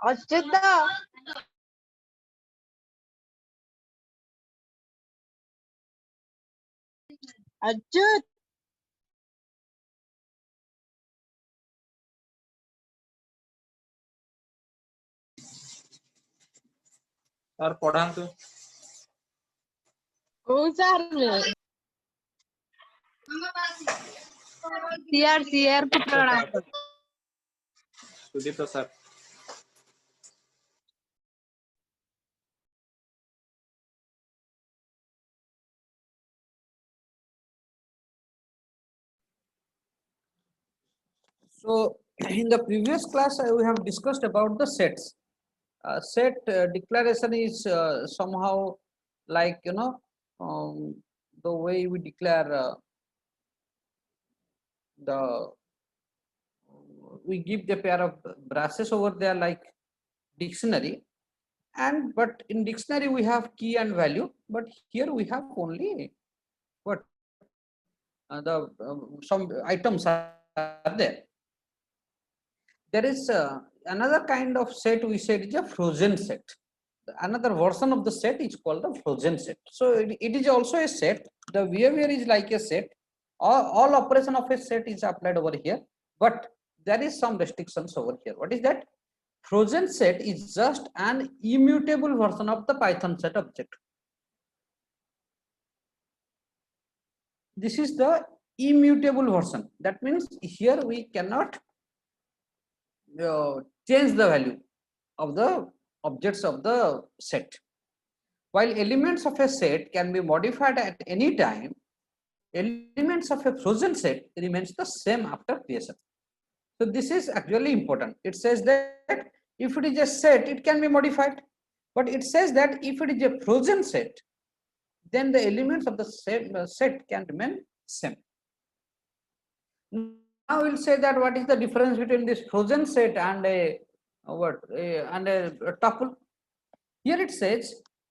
వచ్చిద్దా Achyut sir పడాంతు sir CR పుట్టాడు Sudeep sir So in the previous class we have discussed about the sets. Set declaration is somehow like the way we declare we give the pair of brushes over there like dictionary, and but in dictionary we have key and value, but here we have only what the some items are there. There is another kind of set we said is a frozen set. Another version of the set is called the frozen set. So it is also a set. The behavior is like a set. All operation of a set is applied over here, but there is some restrictions over here. What is that? Frozen set is just an immutable version of the Python set object. This is the immutable version. That means here we cannot change the value of the objects of the set. While elements of a set can be modified at any time, elements of a frozen set remains the same after creation. So this is actually important. It says that if it is a set, it can be modified, but it says that if it is a frozen set, then the elements of the set can remain same. Now we'll say that what is the difference between this frozen set and a tuple. Here it says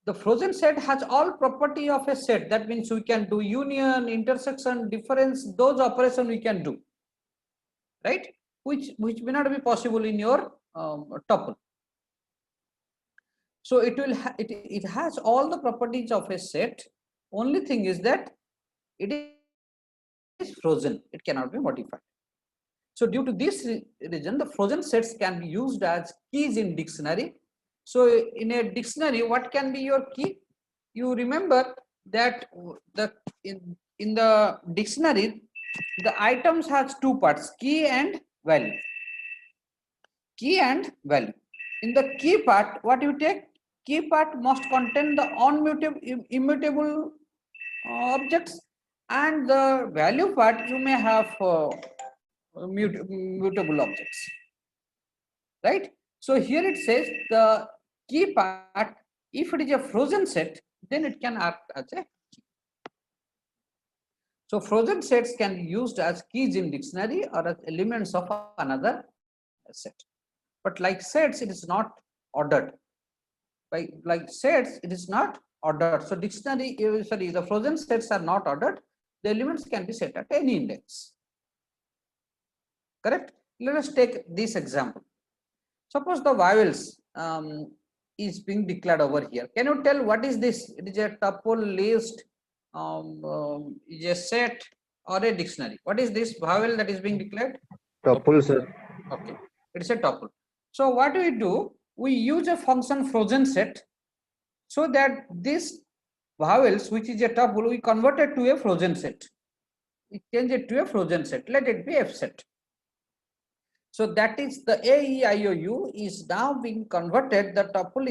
the frozen set has all property of a set. That means we can do union, intersection, difference, those operations we can do, right? Which may not be possible in your tuple. So it has all the properties of a set. Only thing is that it is frozen. It cannot be modified. So due to this reason, the frozen sets can be used as keys in dictionary. So in a dictionary, what can be your key? You remember that in the dictionary, the items has two parts, key and value. Key and value. In the key part, what you take? Key part must contain the immutable objects, and the value part you may have mutable objects, right? So here it says the key part, if it is a frozen set, then it can act as a key. So frozen sets can be used as keys in dictionary or as elements of another set. But like sets, it is not ordered. Like sets, it is not ordered. So dictionary, sorry, the frozen sets are not ordered. The elements can be set at any index. Correct? Let us take this example. Suppose the vowels is being declared over here. Can you tell what is this? It is a tuple, list, is a set, or a dictionary. What is this vowel that is being declared? Tuple, sir. Okay, it is a tuple. So what do? We use a function frozen set so that this vowels, which is a tuple, we convert it to a frozen set. We change it to a frozen set. Let it be f set. So that is the AEIOU is now being converted. The tuple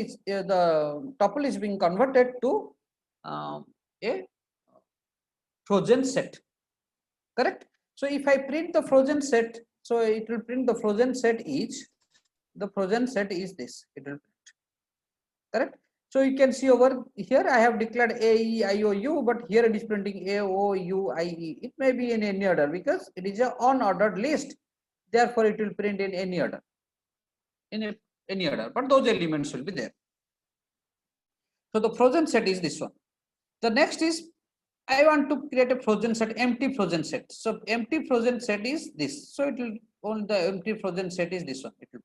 is being converted to a frozen set. Correct? So if I print the frozen set, so it will print the frozen set each. The frozen set is this. It will print. Correct? So you can see over here I have declared AEIOU, but here it is printing AOUIE. It may be in any order because it is an unordered list. Therefore, it will print in any order. Any order, but those elements will be there. So the frozen set is this one. The next is I want to create a frozen set, empty frozen set. So empty frozen set is this. So it will on the empty frozen set is this one. It will.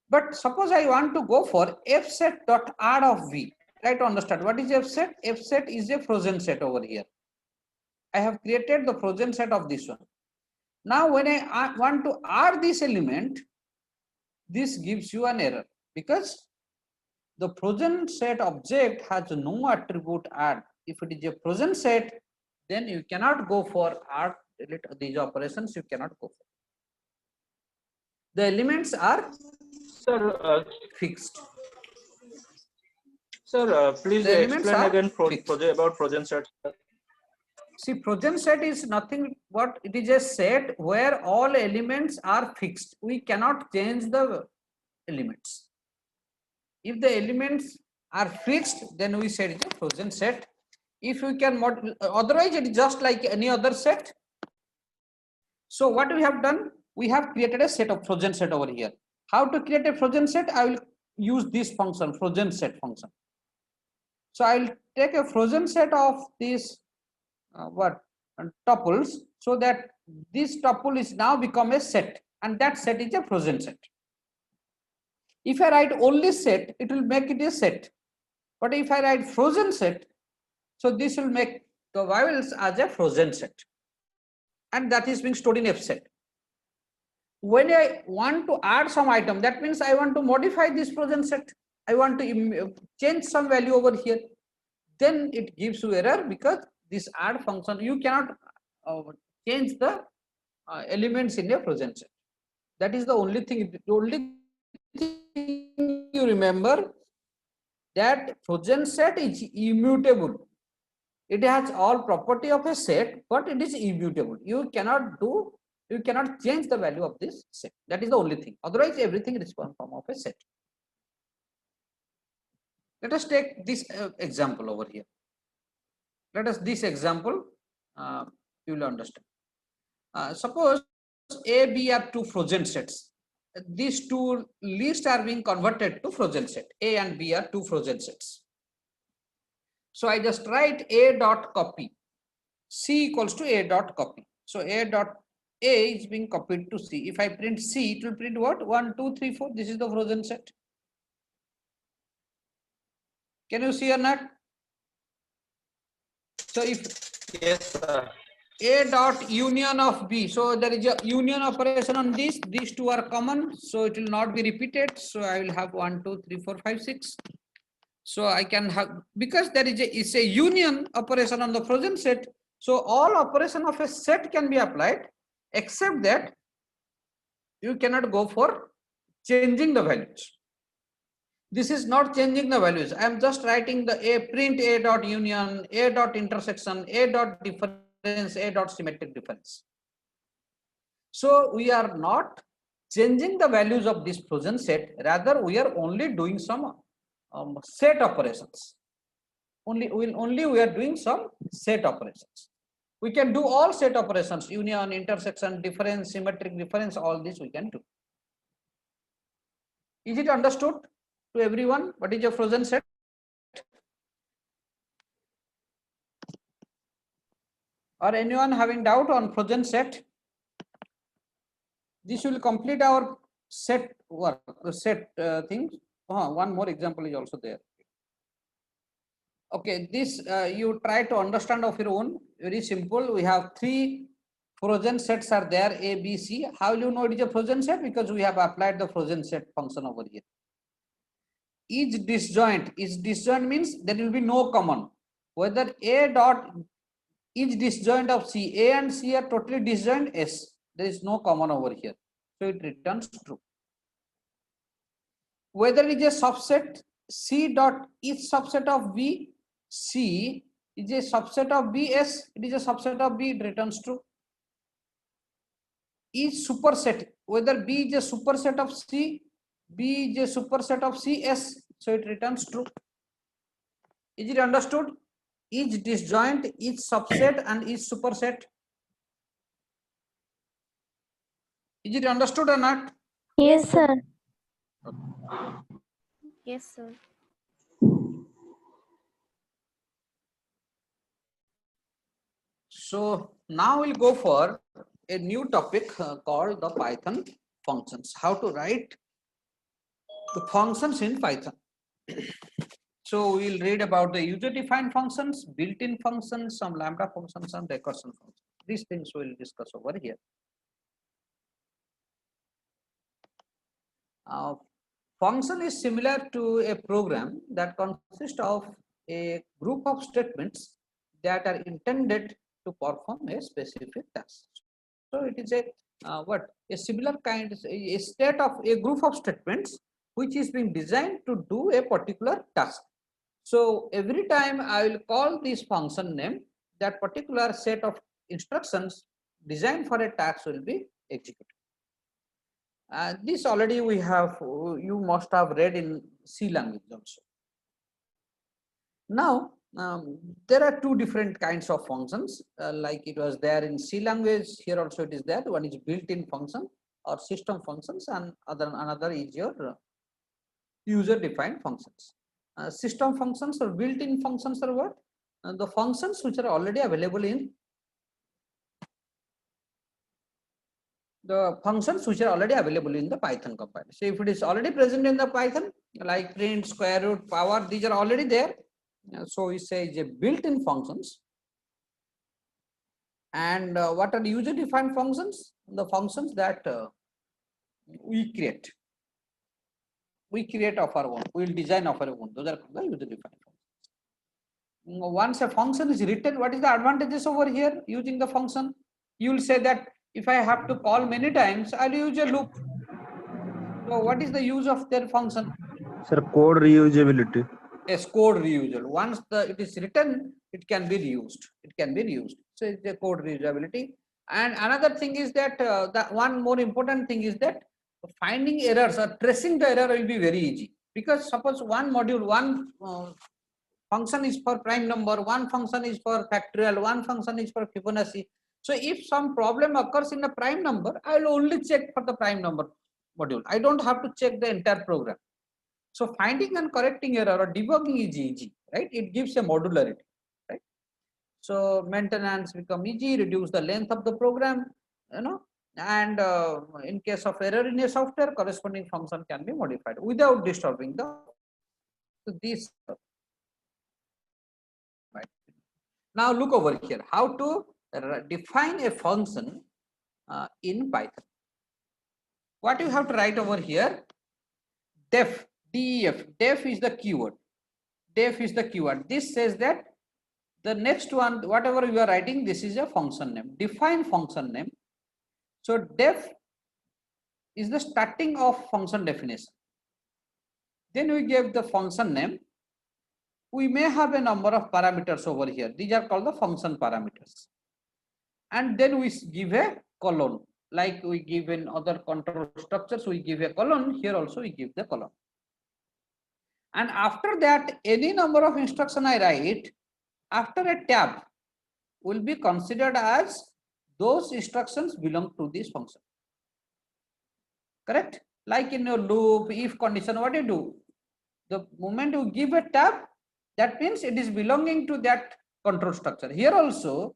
But suppose I want to go for fset dot add of v. Try to understand what is fset. Fset is a frozen set over here. I have created the frozen set of this one. Now when I want to add this element, this gives you an error because the frozen set object has no attribute add. If it is a frozen set, then you cannot go for add, delete these operations, you cannot go for. The elements are Sir, fixed. please The elements explain are again fixed. about frozen sets. See, frozen set is nothing but it is a set where all elements are fixed. We cannot change the elements. If the elements are fixed, then we say it's a frozen set. If we can otherwise it is just like any other set. So what we have done, we have created a set of frozen set over here. How to create a frozen set? I will use this function, frozen set function. So I will take a frozen set of these tuples, so that this tuple is now become a set, and that set is a frozen set. If I write only set, it will make it a set. But if I write frozen set, so this will make the vowels as a frozen set, and that is being stored in F set. When I want to add some item, that means I want to modify this frozen set. I want to change some value over here. Then it gives you error because this add function, you cannot change the elements in a frozen set. That is the only thing. The only thing you remember, that frozen set is immutable. It has all property of a set, but it is immutable. You cannot change the value of this set. That is the only thing. Otherwise, everything is one form of a set. Let us take this example over here. Let us this example, you will understand. Suppose A, B are two frozen sets. These two lists are being converted to frozen set. A and B are two frozen sets. So I just write A dot copy. C equals to A dot copy. So A is being copied to C. If I print C, it will print what? 1, 2, 3, 4. This is the frozen set. Can you see or not? So if Yes, sir. A dot union of B, so there is a union operation on this. These two are common, so it will not be repeated. So I will have 1, 2, 3, 4, 5, 6. So I can have, because there is a union operation on the frozen set. So all operation of a set can be applied, except that you cannot go for changing the values. This is not changing the values. I am just writing the print A dot union, A dot intersection, A dot difference, A dot symmetric difference. So we are not changing the values of this frozen set. Rather, we are only doing some set operations. We are doing some set operations. We can do all set operations: union, intersection, difference, symmetric difference. All this we can do. Is it understood to everyone? What is a frozen set? Or anyone having doubt on frozen set? This will complete our set work, set things. One more example is also there. Okay, this you try to understand of your own. Very simple. We have 3 frozen sets are there, A, B, C. How will you know it is a frozen set? Because we have applied the frozen set function over here. Each disjoint means there will be no common. Whether A dot each disjoint of C, A and C are totally disjoint, S. There is no common over here. So it returns true. Whether it is a subset C dot each subset of B, C is a subset of B, S, it is a subset of B, it returns true. Each superset, whether B is a superset of C, B is a superset of C, S, so it returns true. Is it understood? Each disjoint, each subset and each superset. Is it understood or not? Yes, sir. Yes, sir. So now we'll go for a new topic called the Python functions. How to write the functions in Python. So we'll read about the user-defined functions, built-in functions, some lambda functions, and recursion functions. These things we'll discuss over here. Function is similar to a program that consists of a group of statements that are intended to perform a specific task. So it is a similar kind, a state of a group of statements which is being designed to do a particular task. So every time I will call this function name, that particular set of instructions designed for a task will be executed. This already we have, you must have read in C language also. Now, there are two different kinds of functions, like it was there in C language. Here also it is there. One is built-in function or system functions, and another is your user-defined functions. System functions or built-in functions are what? The functions which are already available in the Python compiler. So if it is already present in the Python, like print, square root, power, these are already there. So we say is a built-in functions. And what are the user-defined functions? The functions that we create. We create of our own. We will design of our own. Those are the user-defined functions. Once a function is written, what is the advantages over here using the function? You will say that if I have to call many times, I'll use a loop. So what is the use of their function? Sir, code reusability. Yes, code reusable. Once it is written, it can be reused. So it's a code reusability. And another thing is that the one more important thing is that finding errors or tracing the error will be very easy. Because suppose one module, one function is for prime number, one function is for factorial, one function is for Fibonacci. So if some problem occurs in a prime number, I will only check for the prime number module. I don't have to check the entire program. So finding and correcting error or debugging is easy, right? It gives a modularity, right? So maintenance become easy, reduce the length of the program, and in case of error in a software, corresponding function can be modified without disturbing the. So this. Right. Now look over here, how to define a function in Python. What you have to write over here, def, def is the keyword. Def is the keyword. This says that the next one, whatever you are writing, this is a function name. Define function name. So def is the starting of function definition. Then we give the function name. We may have a number of parameters over here. These are called the function parameters. And then we give a colon. Like we give in other control structures, we give a colon. Here also we give the colon. And after that, any number of instruction I write, after a tab will be considered as those instructions belong to this function. Correct? Like in your loop, if condition, what you do? The moment you give a tab, that means it is belonging to that control structure. Here also,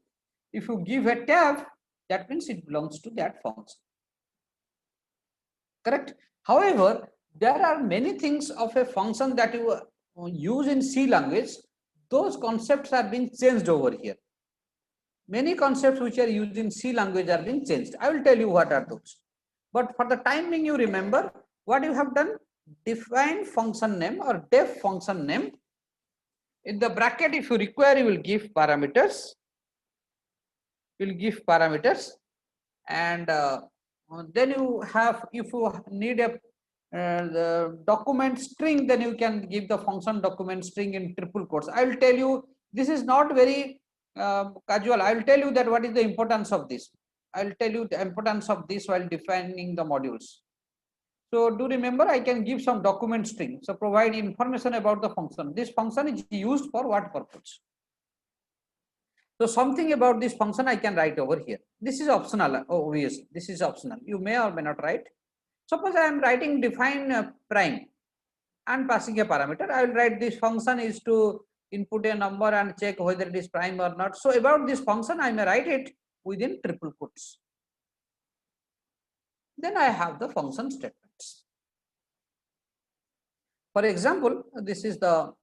if you give a tab, that means it belongs to that function. Correct? However, there are many things of a function that you use in C language. Those concepts are being changed over here. Many concepts which are used in C language are being changed. I will tell you what are those. But for the time being, you remember what you have done. Define function name or def function name. In the bracket, if you require, you will give parameters. And then you have, if you need a the document string, then you can give the function document string in triple quotes. I will tell you, this is not very casual. I will tell you that what is the importance of this. I will tell you the importance of this while defining the modules. So do remember, I can give some document string. So provide information about the function. This function is used for what purpose? So something about this function I can write over here. This is optional, obviously. This is optional. You may or may not write. Suppose I am writing define prime and passing a parameter. I will write this function is to input a number and check whether it is prime or not. So about this function, I may write it within triple quotes. Then I have the function statements. For example, this is the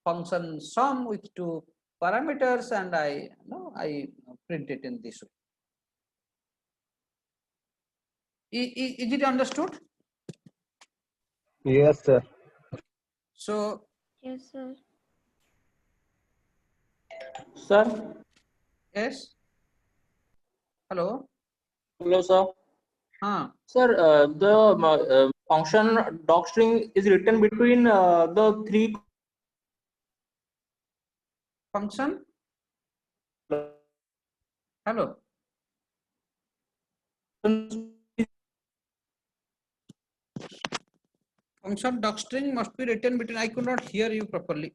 function sum with two parameters, and I print it in this way. Is it understood? Yes, sir. So Yes, sir. Sir. yes. Hello. Hello, sir. Sir, the function docstring is written between the three Function. Hello. Function docstring must be written between. I could not hear you properly.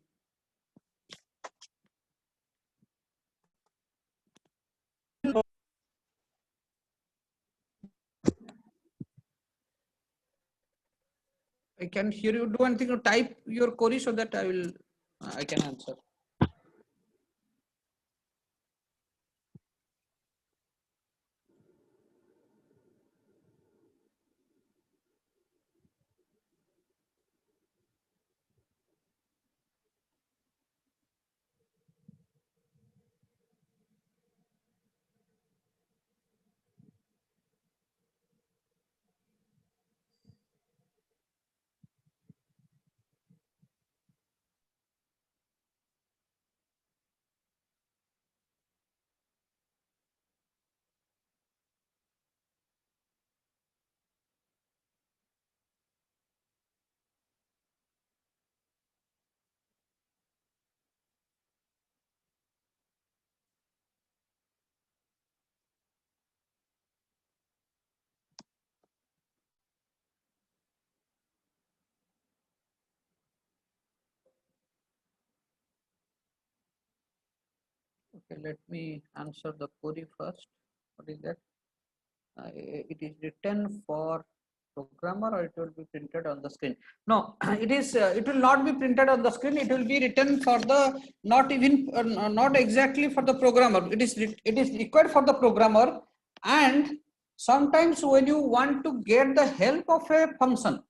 I can hear you. Do one thing to type your query so that I can answer. Okay, let me answer the query first. What is that? It is written for programmer, or it will be printed on the screen? No, it is. It will not be printed on the screen. It will be written for the not exactly for the programmer. It is required for the programmer, and sometimes when you want to get the help of a function,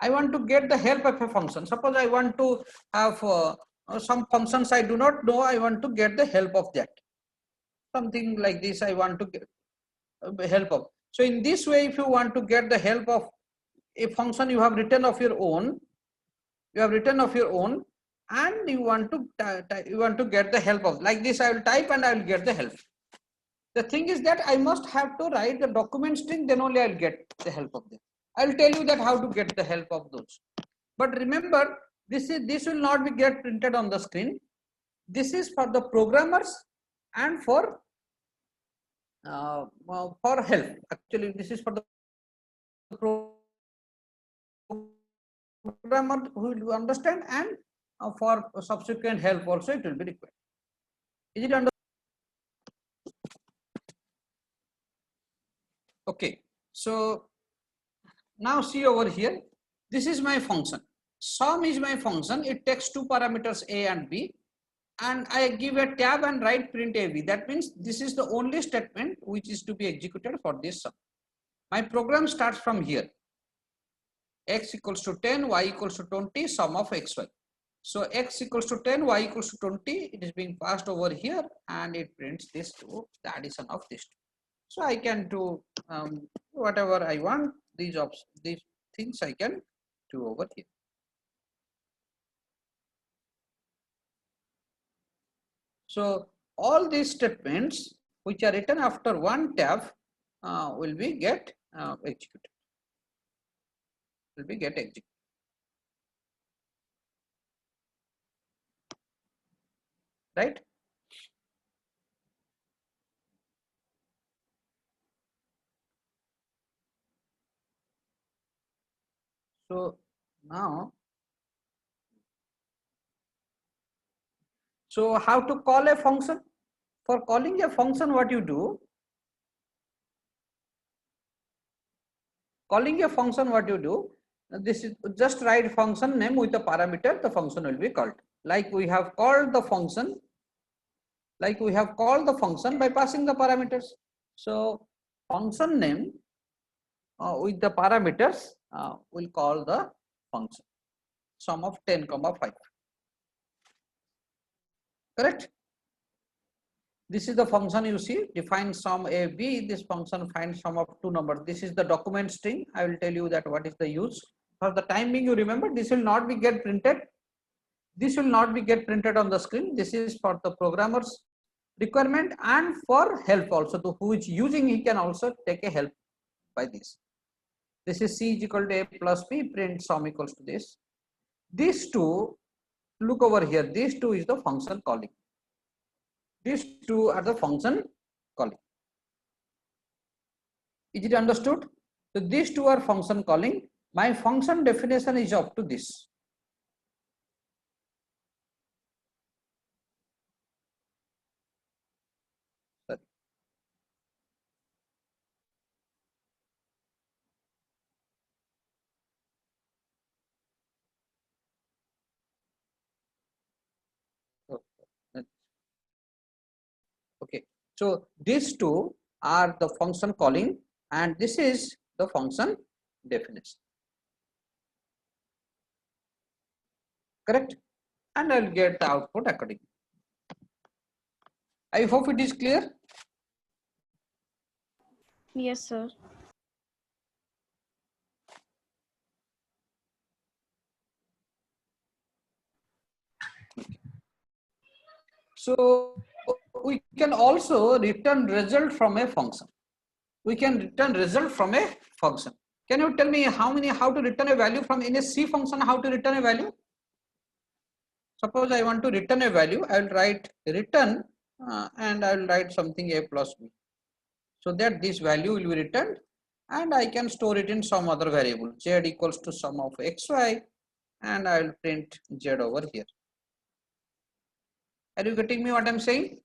I want to get the help of a function. Suppose I want to have some functions I do not know. I want to get the help of that. Something like this. I want to get help of. So in this way, if you want to get the help of a function you have written of your own, and you want to get the help of, like this, I will type and I will get the help. The thing is that I must have to write the document string, then only I'll get the help of them. I'll tell you that how to get the help of those. But remember, this will not be get printed on the screen. This is for the programmers and for help. Actually, this is for the programmer who will understand, and for subsequent help also it will be required. Is it understood? Okay, so now see over here, this is my function. Sum is my function. It takes two parameters a and b, and I give a tab and write print ab. That means this is the only statement which is to be executed for this sum. My program starts from here. X equals to 10, y equals to 20, sum of xy. So x equals to 10, y equals to 20, it is being passed over here, and it prints this two, the addition of these two. So I can do whatever I want, these things I can do over here. So all these statements which are written after one tab will be get executed. Right? So now, so how to call a function? For calling a function, what you do? Calling a function, what you do? This is just write function name with a parameter. The function will be called. Like we have called the function. By passing the parameters. So function name with the parameters will call the function. sum of 10, 5. Correct? This is the function you see, define sum a b. This function finds sum of two numbers. This is the document string. I will tell you that what is the use. For the time being, you remember this will not be get printed. This will not be get printed on the screen. This is for the programmer's requirement and for help also. To who is using, he can also take a help by this. This is c is equal to a plus b, print sum equals to this. These two, look over here, these two is the function calling. These two are the function calling. Is it understood? So these two are function calling. My function definition is up to this. Sorry. Okay, so these two are the function calling and this is the function definition. Correct? And I'll get the output accordingly. I hope it is clear. Yes, sir. So we can also return result from a function. We can return result from a function. Can you tell me how to return a value from in a C function? How to return a value? Suppose I want to return a value. I will write return and I will write something a plus b, so that this value will be returned, and I can store it in some other variable. Z equals to sum of xy, and I will print z over here. Are you getting me what I'm saying?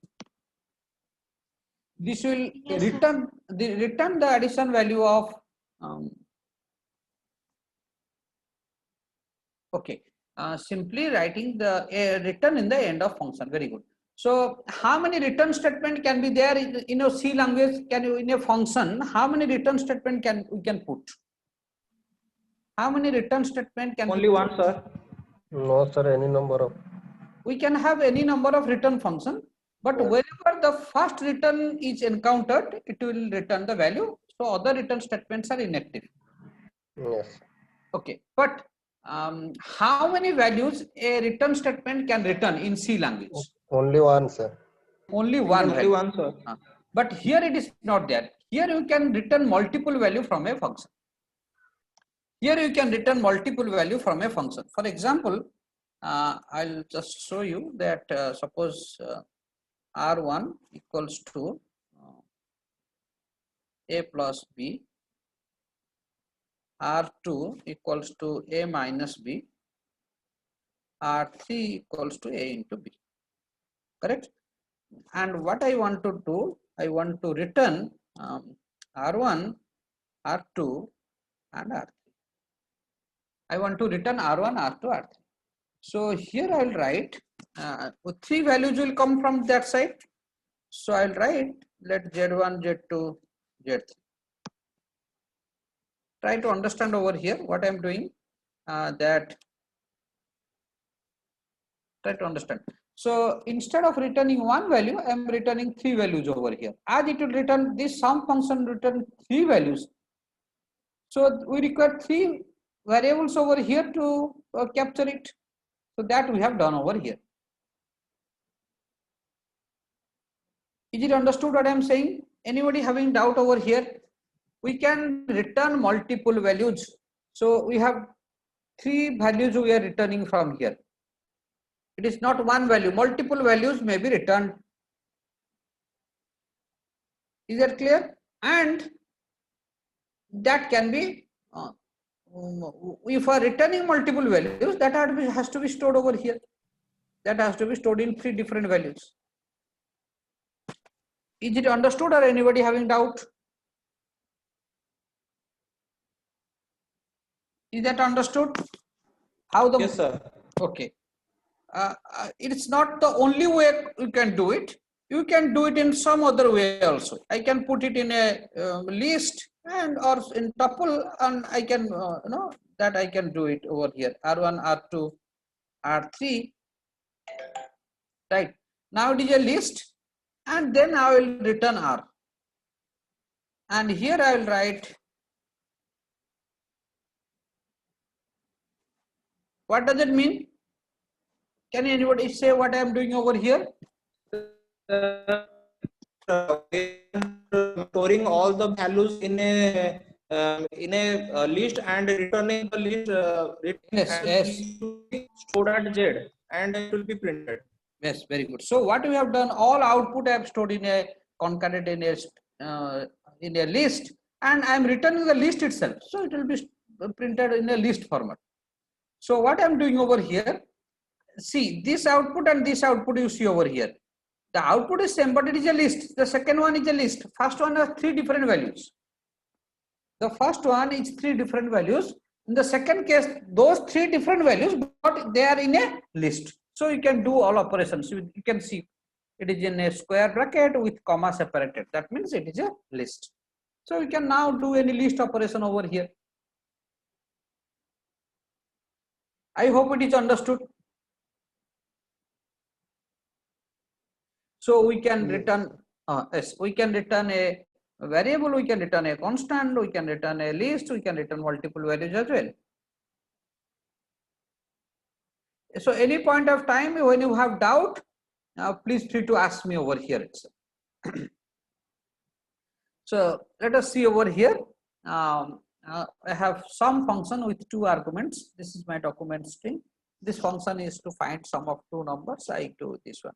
This will Yes, return the addition value of okay. Simply writing the return in the end of function. Very good. So how many return statement can be there in a C language? Can you in a function? How many return statement we can put? How many return statement can Only one, sir. No, sir, any number of. We can have any number of return function, but Yes. whenever the first return is encountered, it will return the value. So other return statements are inactive. Yes. Okay, but how many values a return statement can return in C language? Only one, sir. Only one Only value. one, sir. But here it is not there. Here you can return multiple value from a function. Here you can return multiple value from a function. For example, I'll just show you that suppose R1 equals to A plus B, R2 equals to A minus B, R3 equals to A into B. Correct? And what I want to do, I want to return R1, R2 and R3. I want to return R1, R2, R3. So here I'll write three values will come from that side. So I'll write let Z1, Z2, Z3. Try to understand over here what I'm doing. Try to understand. So instead of returning one value, I'm returning three values over here. As it will return this sum function return three values. So we require three variables over here to capture it. So that we have done over here. Is it understood what I am saying? Anybody having doubt over here? We can return multiple values. So we have three values we are returning from here. It is not one value, multiple values may be returned. Is that clear? And that can be, if we are returning multiple values, that has to be stored over here. That has to be stored in three different values. Is it understood or anybody having doubt? Is that understood? How the? Yes, sir. Okay. It's not the only way you can do it. You can do it in some other way also. I can put it in a list and or in tuple, and I can that I can do it over here, R1, R2, R3, right? Now it is a list, and then I will return R, and here I will write, what does it mean? Can anybody say what I am doing over here? Storing all the values in a list and returning the list Yes, and yes. list to be stored at Z and it will be printed. Yes, very good. So what we have done, all output I have stored in a concatenated in a list, and I am returning the list itself. So it will be printed in a list format. So what I am doing over here, see this output and this output you see over here. The output is same, but it is a list. The second one is a list. First one has 3 different values. The first one is 3 different values. In the second case, those 3 different values, but they are in a list. So you can do all operations. You can see it is in a square bracket with comma separated. That means it is a list. So we can now do any list operation over here. I hope it is understood. So we can return, yes, we can return a variable, we can return a constant, we can return a list, we can return multiple values as well. So any point of time when you have doubt, please free to ask me over here itself. So let us see over here. I have some function with 2 arguments. This is my document string. This function is to find sum of 2 numbers. I do this one.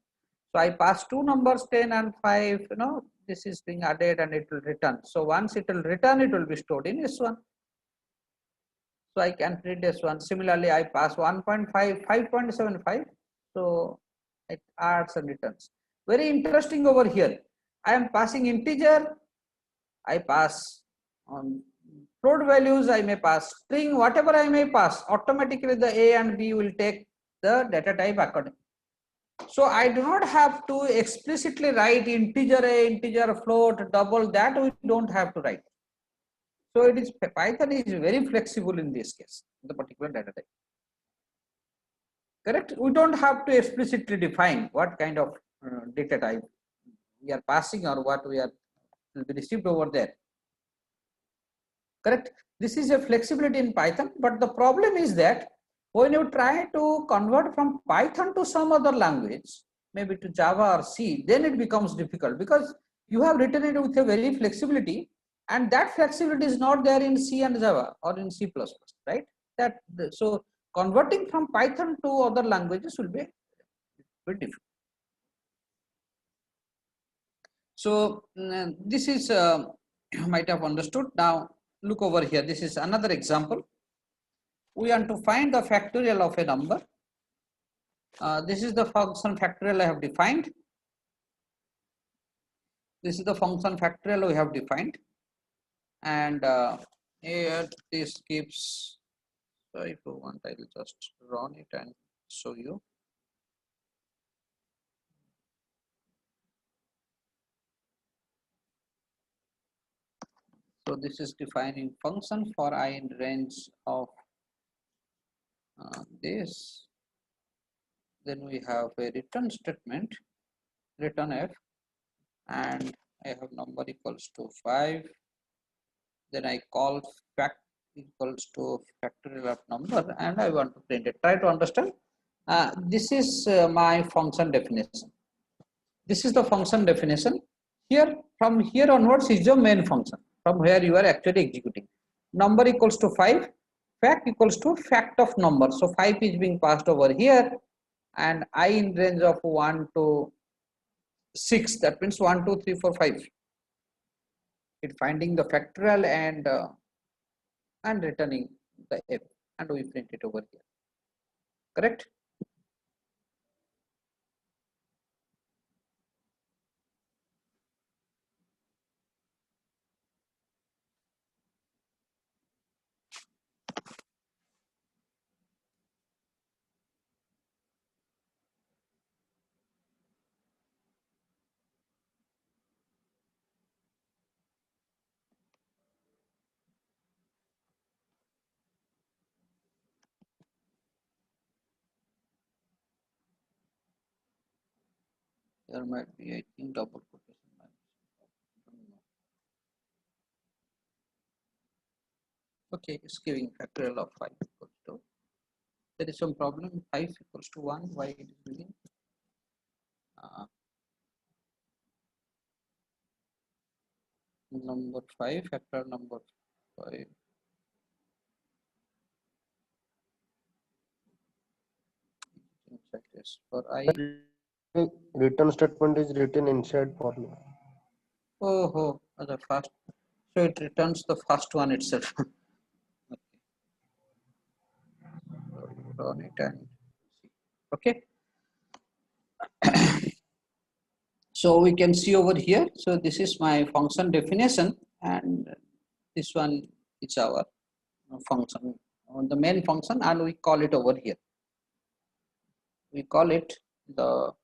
So I pass 2 numbers 10 and 5. You know, this is being added and it will return. So once it will return, it will be stored in S1. So I can print S1. Similarly, I pass 1.5, 5.75. So it adds and returns. Very interesting over here. I am passing integer. I pass on float values, I may pass string, whatever I may pass, automatically the A and B will take the data type according. So I do not have to explicitly write integer A, integer float, double, that we don't have to write. So it is, Python is very flexible in this case, the particular data type. Correct? We don't have to explicitly define what kind of data type we are passing or what we are will be received over there. Correct? This is a flexibility in Python, but the problem is that when you try to convert from Python to some other language, maybe to Java or C, then it becomes difficult because you have written it with a very flexibility, and that flexibility is not there in C and Java or in C++, right? So converting from Python to other languages will be very difficult. So this is you might have understood. Now look over here. This is another example. We want to find the factorial of a number. This is the function factorial I have defined. This is the function factorial we have defined, and here this gives. So if you want, I will just run it and show you. So this is defining function for I in range of this. Then we have a return statement, return f, and I have number equals to 5. Then I call fact equals to factorial of number, and I want to print it. Try to understand. This is my function definition. This is the function definition. Here, from here onwards is your main function, from where you are actually executing. Number equals to 5, fact equals to fact of number. So 5 is being passed over here, and I in range of 1 to 6. That means 1, 2, 3, 4, 5. It finding the factorial and returning the f, and we print it over here. Correct? There might be, I think, double quotation mark. Okay, it's giving factorial of 5 equals to. There is some problem. 5 equals to 1. Why it is giving? Number 5, factor number 5. Check this for I. Return statement is written inside for loop. Oh, the first. So it returns the first one itself. Okay. So run it and see. Okay. So we can see over here. So this is my function definition, and this one is our function on the main function, and we call it over here. We call it the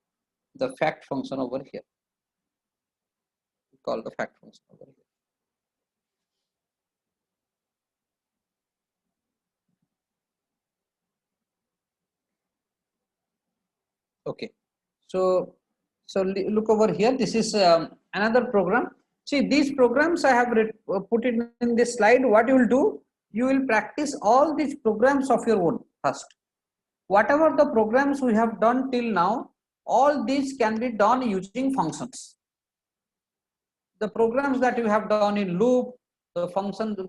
fact function over here. We call the fact function over here. Okay. So look over here. This is another program. See, these programs I have put it in this slide. What you will do, you will practice all these programs of your own first. Whatever the programs we have done till now, all these can be done using functions. The programs that you have done in loop, the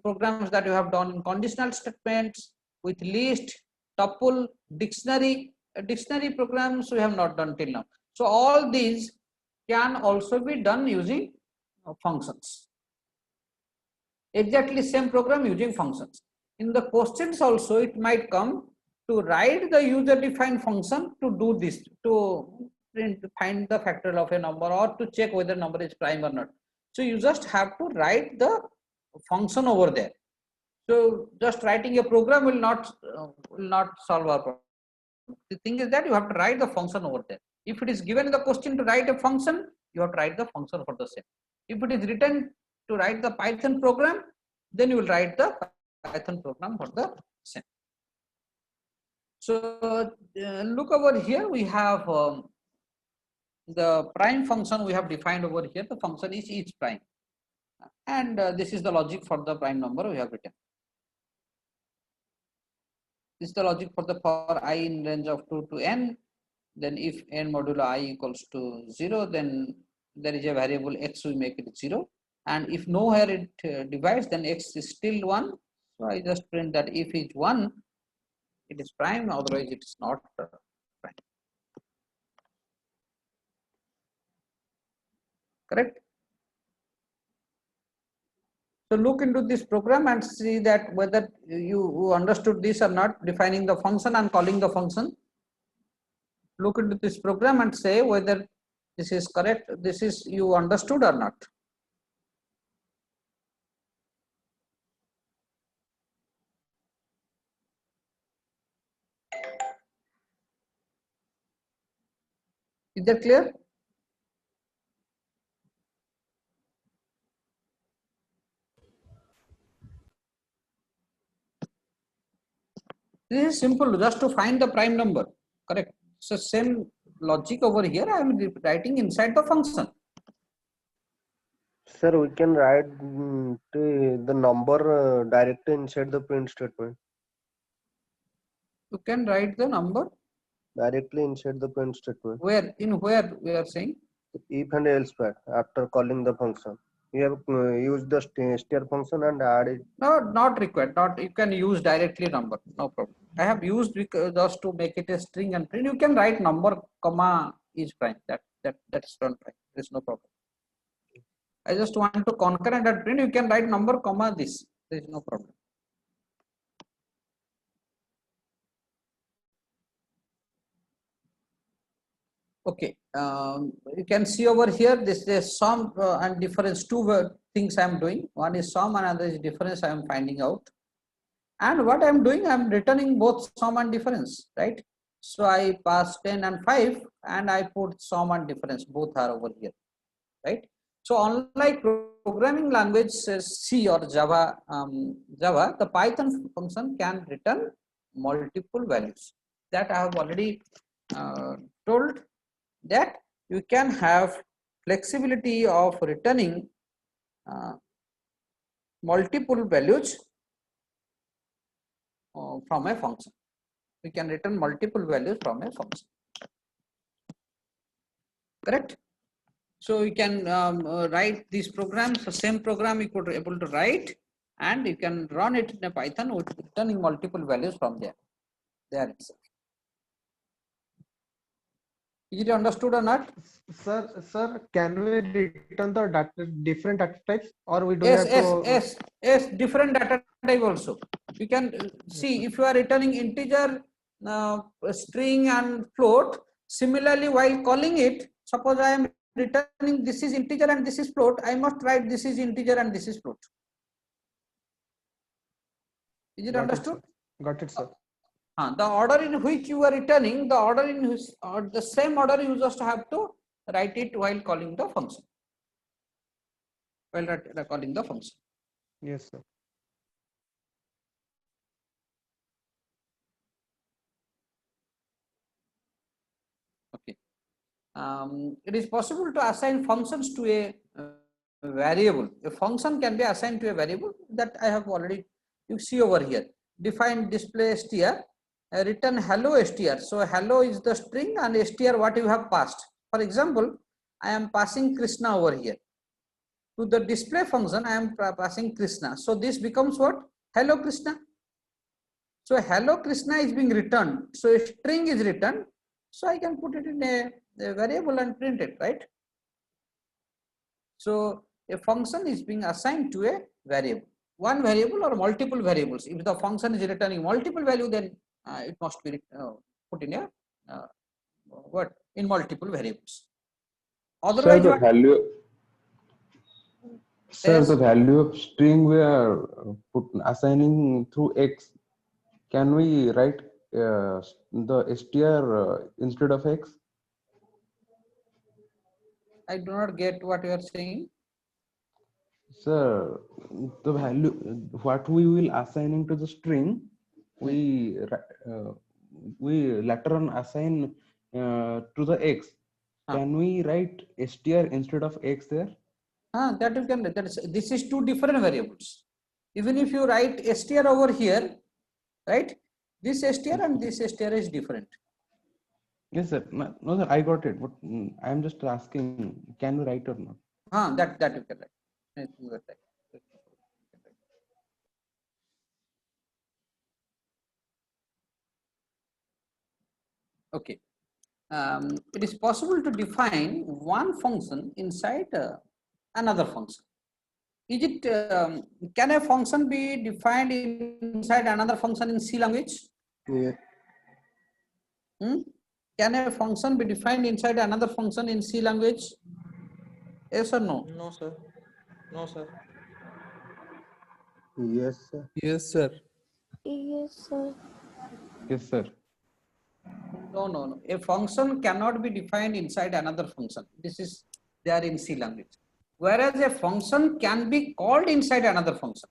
programs that you have done in conditional statements, with list, tuple, dictionary programs we have not done till now. So all these can also be done using functions. Exactly same program using functions. In the questions also it might come to write the user defined function to do this, to find the factorial of a number or to check whether number is prime or not. So you just have to write the function over there. So just writing a program will not solve our problem. The thing is that you have to write the function over there. If it is given in the question to write a function, you have to write the function for the same. If it is written to write the Python program, then you will write the Python program for the same. So look over here, we have the prime function we have defined over here. The function is each prime, and this is the logic for the prime number we have written. This is the logic for I in range of 2 to n. Then if n modulo I equals to 0, then there is a variable x, we make it 0. And if nowhere it divides, then x is still 1. So I just print that if is 1, it is prime, otherwise it is not prime. Correct? So look into this program and see that whether you understood this or not, defining the function and calling the function. Look into this program and say whether this is correct, this is you understood or not. Is that clear? This is simple, just to find the prime number, correct? So same logic over here, I am writing inside the function. Sir, we can write the number directly inside the print statement. You can write the number Directly inside the print statement. where we are saying? If and else pair after calling the function. You have used the str function and add it. No, not required. Not, you can use directly number, no problem. I have used just to make it a string and print. You can write number comma is prime. That's not prime. There's no problem. I just want to concurrent and print. You can write number comma this. There is no problem. Okay, you can see over here this is sum and difference, two things I am doing. One is sum, another is difference I am finding out. And what I am doing, I am returning both sum and difference, right? So I pass 10 and 5 and I put sum and difference, both are over here, right? So unlike programming language C or Java, the Python function can return multiple values. That I have already told that you can have flexibility of returning multiple values from a function. We can return multiple values from a function. Correct? So you can write these programs, the same program you could able to write, and you can run it in a Python with returning multiple values from there itself. Is it understood or not? Sir, can we return the different data types, or we do Yes, have to? yes, different data type also. You can see if you are returning integer, string and float. Similarly, while calling it, suppose I am returning this is integer and this is float, I must write this is integer and this is float. Is it understood? Got it, sir. The order in which you are returning, the order in which, or the same order you just have to write it while calling the function. While calling the function. Yes, sir. Okay. It is possible to assign functions to a variable. A function can be assigned to a variable that I have already, you see over here. Define display str, return hello str. So hello is the string and str what you have passed. For example, I am passing Krishna over here. To the display function, I am passing Krishna. So this becomes what? Hello Krishna. So hello Krishna is being returned. So a string is returned. So I can put it in a variable and print it, right? So a function is being assigned to a variable, one variable or multiple variables. If the function is returning multiple value, then it must be put in a what in multiple variables. Otherwise, Sir, Yes. the value of string we are assigning through x. Can we write the str instead of x? I do not get what you are saying. Sir, the value what we will assigning to the string, we later on assign to the x. Can we write str instead of x there? That you can. This is two different variables. Even if you write str over here, right? This str and this str is different. Yes, sir. No, sir, I got it. But I am just asking, can we write or not? That you can write. Okay. It is possible to define one function inside another function. Is it can a function be defined inside another function in C language? Yeah. Can a function be defined inside another function in C language? Yes or no? No, sir. No, sir. Yes, sir. Yes, sir. Yes, sir. Yes, sir. No. A function cannot be defined inside another function. This is there in C language. Whereas a function can be called inside another function.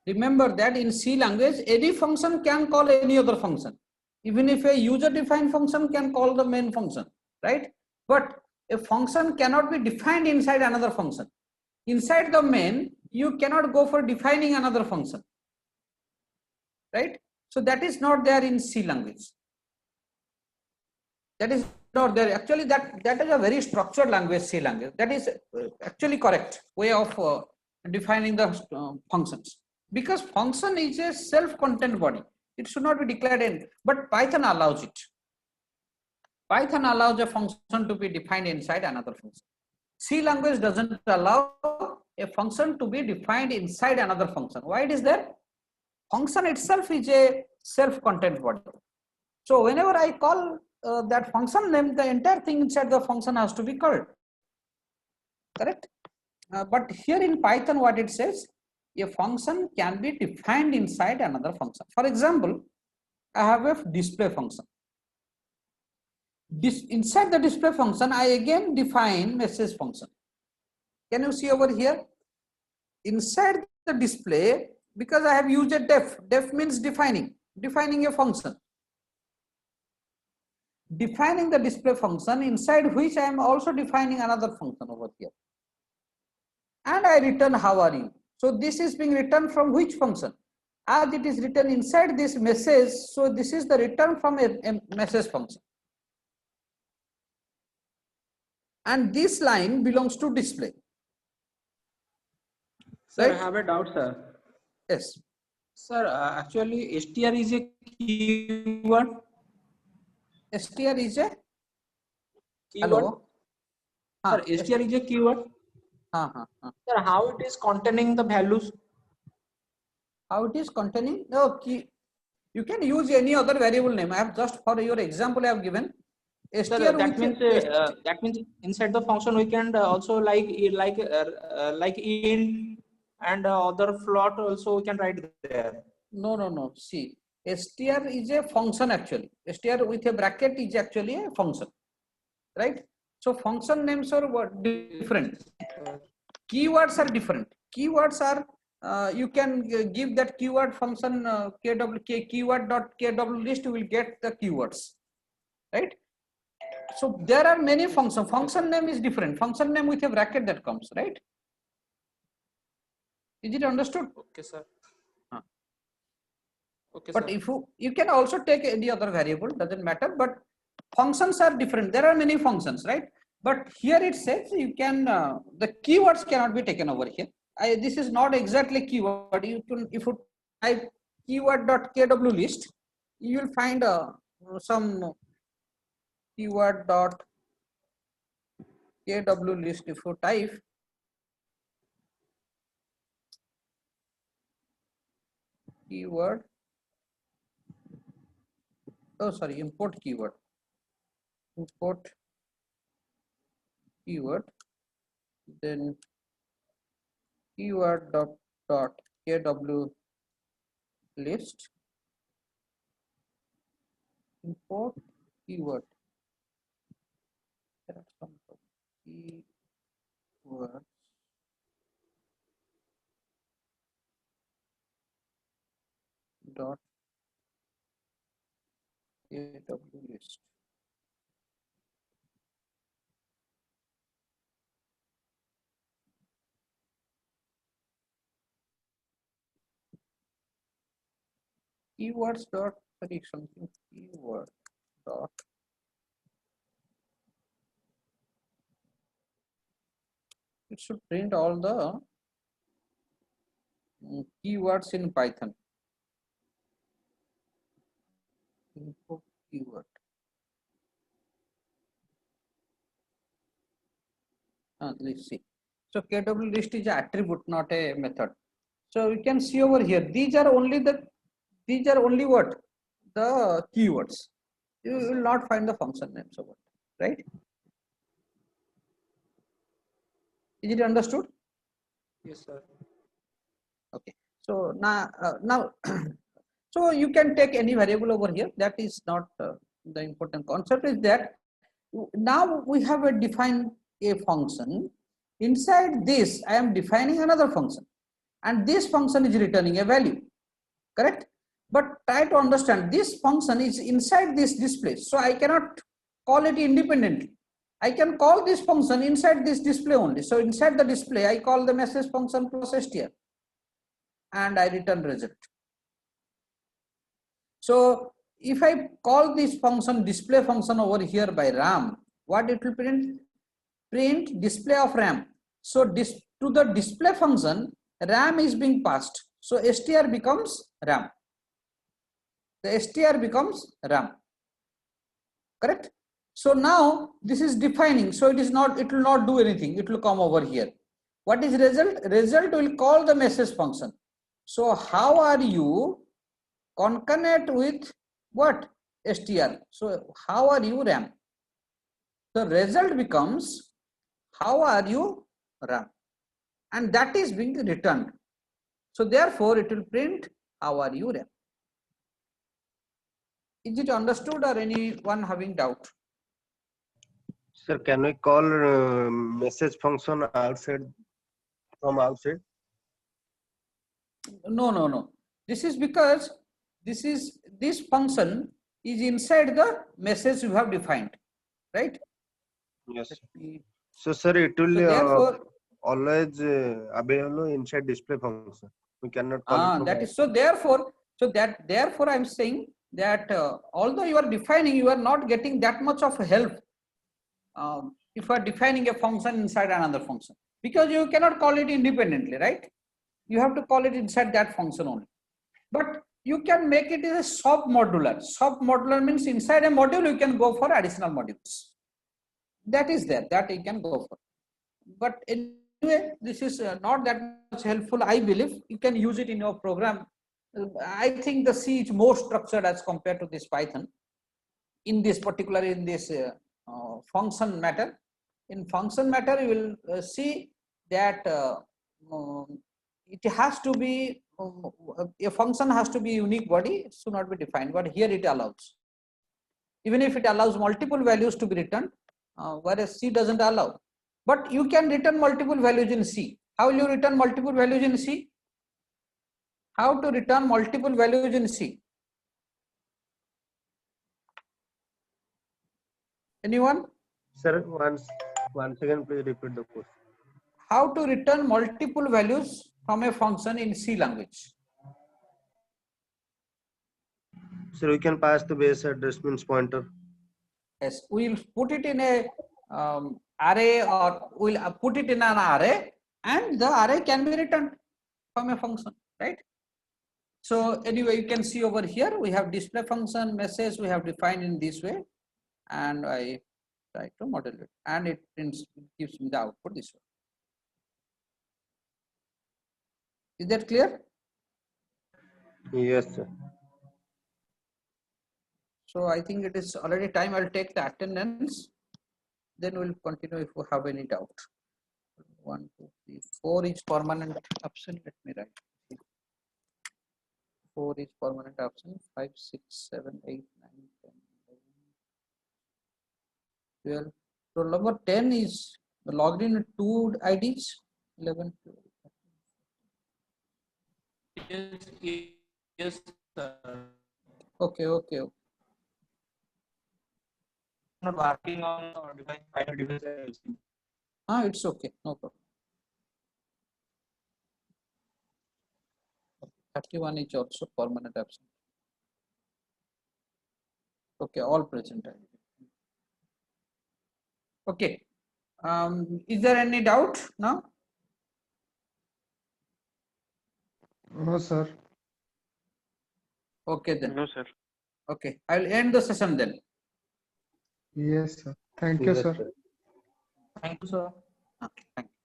Remember that in C language, any function can call any other function. Even if a user-defined function can call the main function, right? But a function cannot be defined inside another function. Inside the main, you cannot go for defining another function, right? So that is not there in C language. That is not there. Actually, that is a very structured language, C language. That is actually correct way of defining the functions. Because function is a self-contained body. It should not be declared in, but Python allows it. Python allows a function to be defined inside another function. C language doesn't allow a function to be defined inside another function. Why it is there? Function itself is a self-contained body. So whenever I call that function name, the entire thing inside the function has to be called. Correct? But here in Python, what it says, a function can be defined inside another function. For example, I have a display function. Inside the display function, I again define message function. Can you see over here? Inside the display, because I have used a def means defining a function. defining the display function inside which I am also defining another function over here. And I return how are you. So this is being returned from which function? As it is written inside this message, so this is the return from a message function. And this line belongs to display. Sir, Right? I have a doubt, sir. Yes. Sir, actually, str is a keyword. str is a Keyword. hello. Sir, str is a keyword. Sir, how it is containing the values? How it is containing? No, key. You can use any other variable name. I have just for your example I have given. Sir, str that means inside the function we can also like int and other float also we can write there. No. See, str is a function actually. str with a bracket is actually a function, right? So function names are what different. Keywords are different. Keywords are you can give that keyword function keyword.kw list. You will get the keywords, right? So there are many functions. Function name is different. Function name with a bracket that comes, right? Is it understood? Okay, sir. Okay, But sir. if you can also take any other variable, doesn't matter, but functions are different. There are many functions, right? But here it says you can the keywords cannot be taken over here. This is not exactly keyword. You can, if you type keyword.kw list, you will find some keyword.kw list. If you type keyword, oh sorry, import keyword, import keyword, then keyword.kw list, import keyword. There are some keywords. Dot kw list. Keywords dot sorry something keyword dot it should print all the keywords in Python. Import keyword. Let's see. So kw list is an attribute, not a method. So you can see over here. These are only what the keywords. You will not find the function names over, right? Is it understood? Yes, sir. Okay. So now so you can take any variable over here. That is not the important concept. Is that now we have defined a function. Inside this, I am defining another function, and this function is returning a value. Correct? But try to understand this function is inside this display, so I cannot call it independently. I can call this function inside this display only. So inside the display, I call the message function plus str, and I return result. So if I call this function display function over here by RAM, what it will print? Print display of RAM. So to the display function, RAM is being passed. So str becomes RAM. The str becomes RAM. Correct? So now this is defining. So it will not do anything. It will come over here. What is result? Result will call the message function. So how are you concatenate with what? str. So how are you RAM? The result becomes how are you RAM, and that is being returned. So therefore it will print how are you RAM. Is it understood or anyone having doubt? Sir, can we call message function outside from outside? No. This is because this function is inside the message you have defined, right? Yes. Let me- So sir, it will So therefore, always available inside display function. We cannot call it from that is so. Therefore, I'm saying that although you are defining, you are not getting that much of help if you are defining a function inside another function, because you cannot call it independently, right? You have to call it inside that function only. But you can make it as a sub-modular. Sub-modular means inside a module you can go for additional modules. That is there, that you can go for. But anyway, this is not that much helpful, I believe. You can use it in your program. I think the C is more structured as compared to this Python. In this particular, in this function matter. In function matter, you will see that it has to be, a function has to be unique body, it should not be defined, but here it allows. Even if it allows multiple values to be returned, whereas C doesn't allow. But you can return multiple values in C. How will you return multiple values in C? How to return multiple values in C? Anyone? Sir, once again, please repeat the question. How to return multiple values from a function in C language? Sir, we can pass the base address means pointer. Yes, we'll put it in a array, or we'll put it in an array, and the array can be returned from a function, right? So anyway, you can see over here, we have display function, message, we have defined in this way, and I try to model it, and it gives me the output this way. Is that clear? Yes, sir. So I think it is already time. I'll take the attendance. Then we'll continue if we have any doubt. 1, 2, 3, 4 is permanent absent. Let me write. 4 is permanent absent. 5, 6, 7, 8, 9, 10, 11, 12. So number 10 is logged in with 2 IDs. 11, 12. Yes, sir. Okay. Not working on final device. It's okay. No problem. 31 is also permanent absent. Okay, all present. Okay. Is there any doubt now? No, sir. Okay then. No, sir. Okay, I will end the session then. Yes, sir. Thank you, Yes, sir. sir. Thank you, sir. Okay, thank you.